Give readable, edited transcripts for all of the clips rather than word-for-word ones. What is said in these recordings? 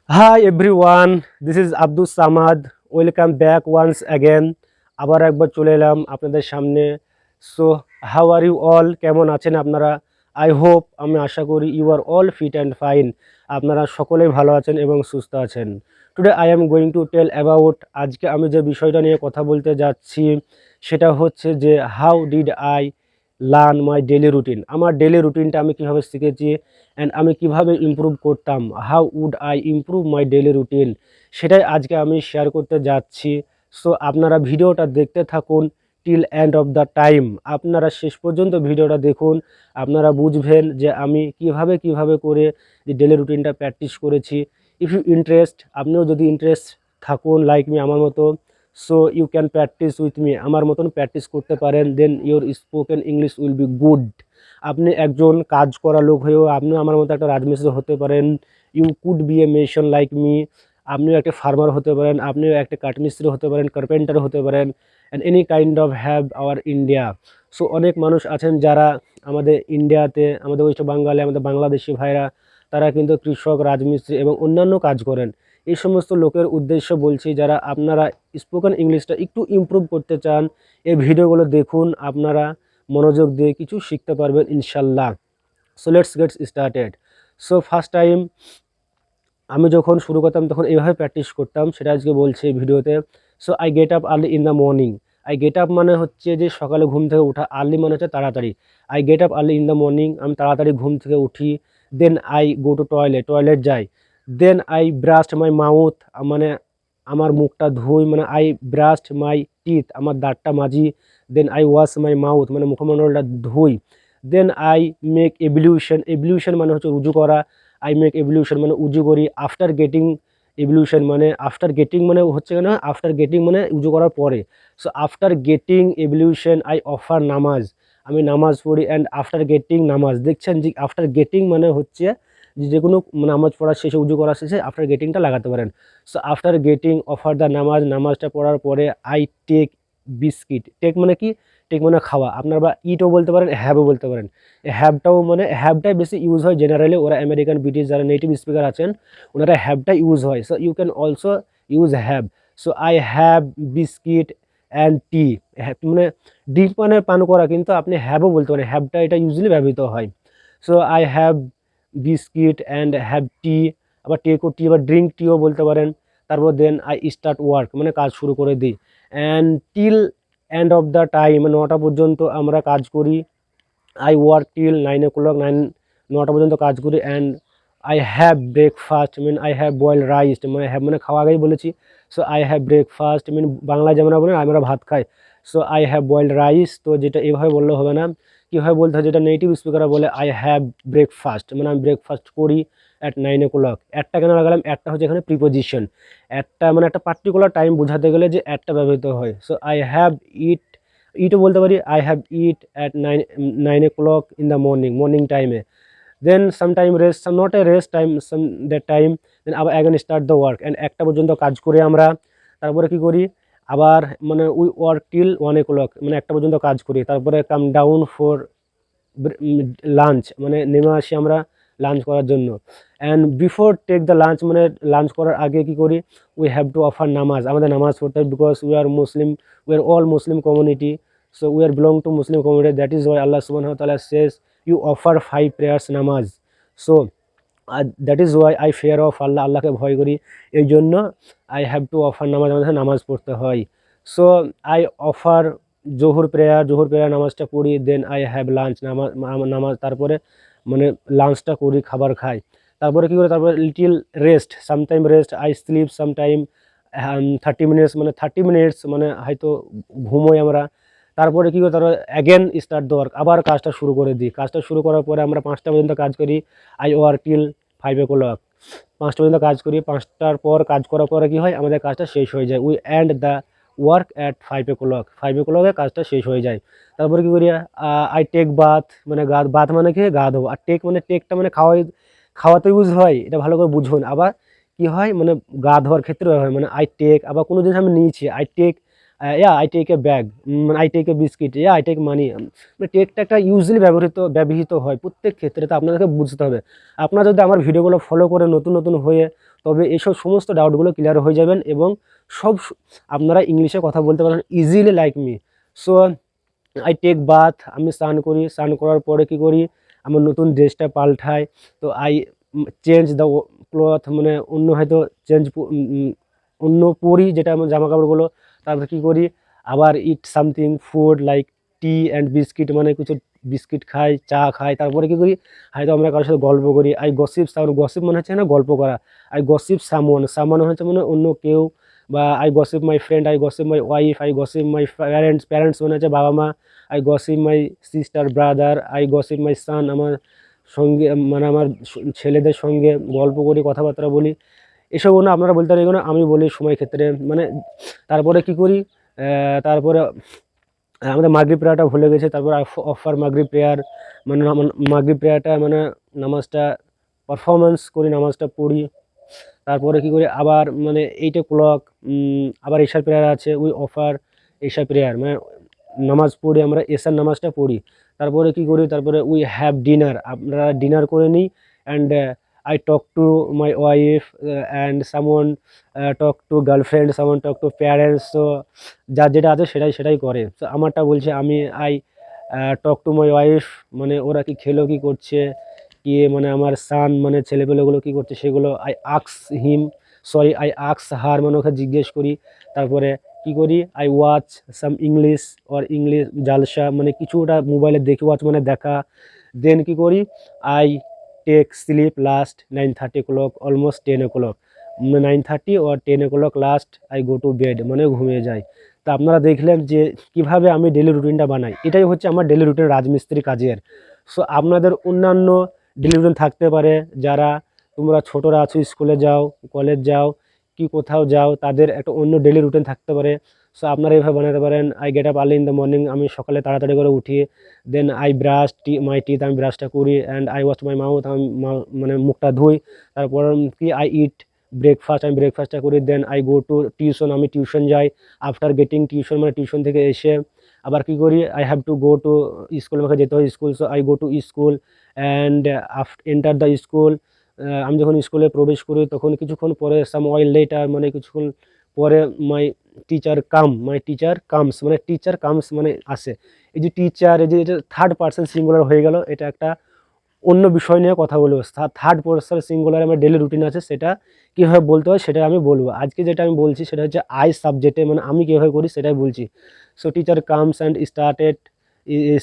Hi everyone, this is Abdul Samad. Welcome back once again. আবার একবার চলে এলাম আপনাদের সামনে। So how are you all, কেমন আছেন আপনারা? আই হোপ, আমি আশা করি you are all fit and fine. আপনারা সকলেই ভালো আছেন এবং সুস্থ আছেন। Today I am going to tell about, আজকে আমি যে বিষয়টা নিয়ে কথা বলতে যাচ্ছি সেটা হচ্ছে যে how did I learn my daily routine. আমার ডেলি রুটিনটা আমি কীভাবে শিখেছি অ্যান্ড আমি কিভাবে ইমপ্রুভ করতাম, how would I improve my daily routine, সেটাই আজকে আমি শেয়ার করতে যাচ্ছি। সো আপনারা ভিডিওটা দেখতে থাকুন till end of the time. আপনারা শেষ পর্যন্ত ভিডিওটা দেখুন, আপনারা বুঝবেন যে আমি কিভাবে করে যে ডেলি রুটিনটা প্র্যাকটিস করেছি। ইফ ইউ ইন্টারেস্ট, আপনিও যদি ইন্টারেস্ট থাকুন লাইক মি, আমার মতো, so you can practice with me, আমার মতন প্র্যাকটিস করতে পারেন, then your spoken English will be good. আপনি একজন কাজ করা লোক হয়েও আপনিও আমার মতো একটা রাজমিস্ত্রি হতে পারেন। You could be a mason like me. আপনিও একটা ফার্মার হতে পারেন, আপনিও একটা কাঠমিস্ত্রি হতে পারেন, কার্পেন্টার হতে পারেন, and any kind of have our India. So অনেক মানুষ আছেন যারা আমাদের ইন্ডিয়াতে, আমাদের ওয়েস্ট বেঙ্গলে, আমাদের বাংলাদেশি ভাইরা, তারা কিন্তু কৃষক, রাজমিস্ত্রি এবং অন্যান্য কাজ করেন। এই সমস্ত লোকের উদ্দেশ্য বলছি, যারা আপনারা স্পোকেন ইংলিশটা একটু ইমপ্রুভ করতে চান, এই ভিডিওগুলো দেখুন, আপনারা মনোযোগ দিয়ে কিছু শিখতে পারবেন ইনশাল্লাহ। So let's get started. So first time আমি যখন শুরু করতাম তখন এইভাবে প্র্যাকটিস করতাম, সেটা আজকে বলছি এই ভিডিওতে। So I get up early in the morning. I get up মানে হচ্ছে যে সকালে ঘুম থেকে ওঠা, আর্লি মানে হচ্ছে তাড়াতাড়ি। I get up early in the morning, আমি তাড়াতাড়ি ঘুম থেকে উঠি। Then I go to toilet, toilet যাই। Then I brushed my mouth, মানে আমার মুখটা ধুই, মানে আই ব্রাশড মাই টিথ, আমার দাঁতটা মাজি। Then I wash my mouth, মানে মুখমণ্ডলটা ধুই। Then I make ablution, ablution মানে হচ্ছে উজু করা। আই মেক এভলিউশন মানে উজু করি। আফটার গেটিং এভলিউশন মানে আফটার গেটিং মানে হচ্ছে না, আফটার গেটিং মানে উজু করার পরে। So after getting evolution I offer নামাজ, আমি নামাজ পড়ি। অ্যান্ড আফটার গেটিং নামাজ, দেখছেন যে আফটার গেটিং মানে হচ্ছে যে কোনো নামাজ পড়ার শেষে, উজু করার শেষে আফটার গেটিংটা লাগাতে পারেন। So after getting offer the নামাজ, নামাজটা পড়ার পরে আই টেক বিস্কিট। টেক মানে কি? টেক মানে খাওয়া, আপনারা বা ইটও বলতে পারেন, হ্যাভও বলতে পারেন। হ্যাভটাও মানে হ্যাভটাই বেশি ইউজ হয় জেনারেলি, ওরা আমেরিকান, ব্রিটিশ যারা নেটিভ স্পিকার আছেন ওনারা হ্যাভটা ইউজ হয়। So you can also use have. So I have biscuit and tea. মানে ড্রিঙ্ক মানে পান করা, কিন্তু আপনি হ্যাভও বলতে পারেন, হ্যাভটা এটা ইউজুয়ালি ব্যবহৃত হয়। So I have biscuit and have tea, আবার টেকও টি, আবার ড্রিঙ্ক টিও বলতে পারেন। তারপর দেন আই স্টার্ট ওয়ার্ক, মানে কাজ শুরু করে দিই। And till end of the time, 9টা পর্যন্ত আমরা কাজ করি। আই ওয়ার্ক টিল 9 o'clock, 9টা পর্যন্ত কাজ করি। And I have breakfast, mean I have boiled rice, মানে হ্যাভ মানে খাওয়া, আগেই বলেছি। So I have breakfast, mean বাংলায় যেমন বলেন আমরা ভাত খাই। So I have boiled rice, তো যেটা এভাবে বললে হবে না, কীভাবে বলতে হয়, যেটা নেটিভ স্পিকাররা বলে, আই হ্যাভ ব্রেকফাস্ট, মানে আমি ব্রেকফাস্ট করি অ্যাট 9 o'clock। একটা কেন লাগালাম? একটা হচ্ছে এখানে প্রিপোজিশন, একটা মানে একটা পার্টিকুলার টাইম বোঝাতে গেলে যে একটা ব্যবহৃত হয়। সো আই হ্যাভ ইট, ইটও বলতে পারি, I have it at 9 o'clock in the morning, morning টাইমে। Then some time rest, some not a rest time, some that time. Then আবার again start the work, and একটা পর্যন্ত কাজ করে আমরা। তারপরে কি করি আবার, মানে উই ওয়ার্ক টিল 1 o'clock, মানে একটা পর্যন্ত কাজ করি। তারপরে কাম ডাউন ফর লাঞ্চ, মানে নেমে আসি আমরা লাঞ্চ করার জন্য। And before take the lunch, মানে লাঞ্চ করার আগে কি করি, উই হ্যাভ টু অফার নামাজ, আমাদের নামাজ পড়তে হয়, because we are Muslim, we are all Muslim community. So we are belong to Muslim community, that is why Allah সুবহানাহু ওয়া তাআলা সেজ ইউ অফার 5 prayers নামাজ। So that is why I fear of Allah, আল্লাহকে ভয় করি, এই জন্য I have to offer নামাজ, আমাদের নামাজ পড়তে হয়। সো আই অফার জোহর প্রেয়ার নামাজটা পড়ি। দেন আই হ্যাভ লাঞ্চ, নামাজ তারপরে মানে লাঞ্চটা করি, খাবার খাই। তারপরে কী করে, তারপরে little rest, sometime rest, I sleep sometime 30 minutes, মানে 30 মিনিটস মানে হয়তো ঘুমোই আমরা। তারপরে কী করে, তারপরে অ্যাগেন স্টার্ট দ্য ওয়ার্ক, আবার কাজটা শুরু করে দিই। কাজটা শুরু করার পরে আমরা 5টা পর্যন্ত কাজ করি। আই ওয়ার্ক টিল 5 o'clock, 5টা পর্যন্ত কাজ করি। 5টার পর কাজ করার পরে কী হয়, আমাদের কাজটা শেষ হয়ে যায়। We and the work at 5 o'clock, 5 o'clock কাজটা শেষ হয়ে যায়। তারপরে কী করি, আই টেক বাথ, মানে বাথ মানে কি, গা ধোয়া। আর টেক মানে, টেকটা মানে খাওয়াতে ইউজ হয়, এটা ভালো করে বুঝুন। আবার কি হয়, মানে গা ধোয়ার ক্ষেত্রে হয়, মানে আই টেক, আবার কোনো জিনিস আমি নিয়েছি, yeah I take a bag, I take a biscuit, yeah I take money. মানে টেকটা একটা ইউজুয়ালি ব্যবহৃত হয় প্রত্যেক ক্ষেত্রে। তো আপনাদেরকে বুঝতে হবে। আপনারা যদি আমার ভিডিওগুলো ফলো করে নতুন নতুন হয়ে, তবে এইসব সমস্ত ডাউটগুলো ক্লিয়ার হয়ে যাবেন এবং সব আপনারা ইংলিশে কথা বলতে পারেন easily like me. So I take bath, আমি স্নান করি, স্নান করার পরে কী করি, আমার নতুন ড্রেসটা পাল্টাই। তো আই চেঞ্জ দ্য ক্লথ, মানে অন্য হয়তো অন্য পরি যেটা আমার জামা কাপড়গুলো। তারপর কী করি, আবার eat something food like tea and biscuit, মানে কিছু বিস্কিট খাই, চা খাই। তারপরে কী করি, হয়তো আমরা কারোর সাথে গল্প করি। আই গসিপ সামন, গসিপ মানে হচ্ছে না গল্প করা। আই গসিপ সামন, সামন হচ্ছে মানে অন্য কেউ। বা I gossip my friend, I gossip my wife, I gossip my parents, parents মানে হচ্ছে বাবা মা। I gossip my sister brother, I gossip my son, আমার সঙ্গে মানে আমার ছেলেদের সঙ্গে গল্প করি, কথাবার্তা বলি। এসবও না আপনারা বলতে পারেন, এগুলো আমি বলি সময় ক্ষেত্রে। মানে তারপরে কি করি, তারপরে আমাদের মাগরিব প্রেয়ারটা ভুলে গেছে। তারপর অফার মাগরিব প্রেয়ার, মানে মাগরিব প্রেয়ারটা মানে নামাজটা পারফরমেন্স করি, নামাজটা পড়ি। তারপরে কি করি, আবার মানে 8 o'clock আবার এশার প্রেয়ার আছে, উই অফার এশা প্রেয়ার, মানে নামাজ পড়ি, আমরা এশার নামাজটা পড়ি। তারপরে কি করি, তারপরে উই হ্যাভ ডিনার, আমরা ডিনার করে নিই। And I talk to my wife and someone talk to girlfriend, someone talk to parents. তো যার যেটা আছে সেটাই করে। তো আমারটা বলছে আমি I talk to my wife, মানে ওরা কি খেলো, কি করছে, কি মানে আমার সান মানে ছেলেপেলেগুলো কী করছে সেগুলো। আই আক্স হিম, সরি আই আক্স হার, মানে ওকে জিজ্ঞেস করি। তারপরে কি করি, I watch some English or English জালসা, মানে কিছুটা মোবাইলে দেখি, ওয়াচ মানে দেখা। দেন কি করি, I take sleep last 9:30 o'clock, almost 10 o'clock, 9:30 or 10 o'clock last I go to bed, মানে ঘুমিয়ে যাই। তা আপনারা দেখলেন যে কিভাবে আমি ডেলি রুটিনটা বানাই। এটাই হচ্ছে আমার ডেলি রুটিন রাজমিস্ত্রি কাজের। সো আপনাদের অন্যান্য ডেলি রুটিন থাকতে পারে। যারা তোমরা ছোটরা আছো, স্কুলে যাও, কলেজ যাও, কি কোথাও যাও, তাদের একটা অন্য ডেলি রুটিন থাকতে পারে। সো আপনারা এইভাবে বানাতে পারেন। I get up early in the morning, আমি সকালে তাড়াতাড়ি করে উঠি। Then I brush my teeth, আমি ব্রাশটা করি। And I wash my mouth, আমি মানে মুখটা ধুই। তারপর কি আই ইট ব্রেকফাস্ট, আমি ব্রেকফাস্টটা করি। Then I go to tuition, আমি টিউশন যাই। আফটার গেটিং টিউশন, মানে টিউশন থেকে এসে আবার কি করি, I have to go to school, আমাকে যেতে হয় school. So I go to school and enter the school. আমি যখন স্কুলে প্রবেশ করি তখন কিছুক্ষণ পরে সাম ওয়াইল লেটার, মানে কিছুক্ষণ পরে মাই টিচার কামস, মানে টিচার কামস মানে আসে। এই যে টিচার, এই যে এটা থার্ড পার্সন সিঙ্গুলার হয়ে গেল, এটা একটা অন্য বিষয় নিয়ে কথা বলবো। থার্ড পার্সন সিঙ্গুলার আমার ডেলি রুটিন আছে, সেটা কীভাবে বলতে হয় সেটা আমি বলবো। আজকে যেটা আমি বলছি সেটা হচ্ছে আই সাবজেক্টে, মানে আমি কীভাবে করি সেটাই বলছি। So teacher comes and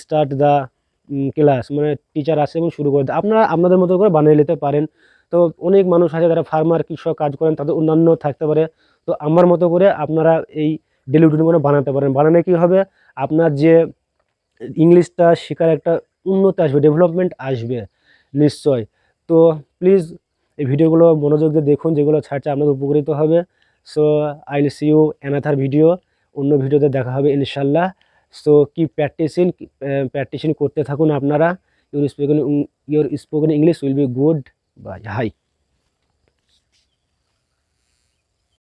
start the class, মানে টিচার আসে এবং শুরু করে দেয়। আপনারা আপনাদের মতো করে বানিয়ে নিতে পারেন। তো অনেক মানুষ আছে যারা ফার্মার, কৃষক কাজ করেন, তাদের অন্যান্য থাকতে পারে। তো আমার মতো করে আপনারা এই ডেলি রুটিনগুলো বানাতে পারেন। বানালে কী হবে, আপনার যে ইংলিশটা শেখার একটা উন্নতি আসবে, ডেভেলপমেন্ট আসবে নিশ্চয়। তো প্লিজ এই ভিডিওগুলো মনোযোগ দিয়ে দেখুন, যেগুলো ছাড়ছে আপনাদের উপকৃত হবে। So I will see you another video, অন্য ভিডিওতে দেখা হবে ইনশাল্লাহ। সো কি প্র্যাকটিসিং করতে থাকুন আপনারা। Your spoken English will be good. Bye high.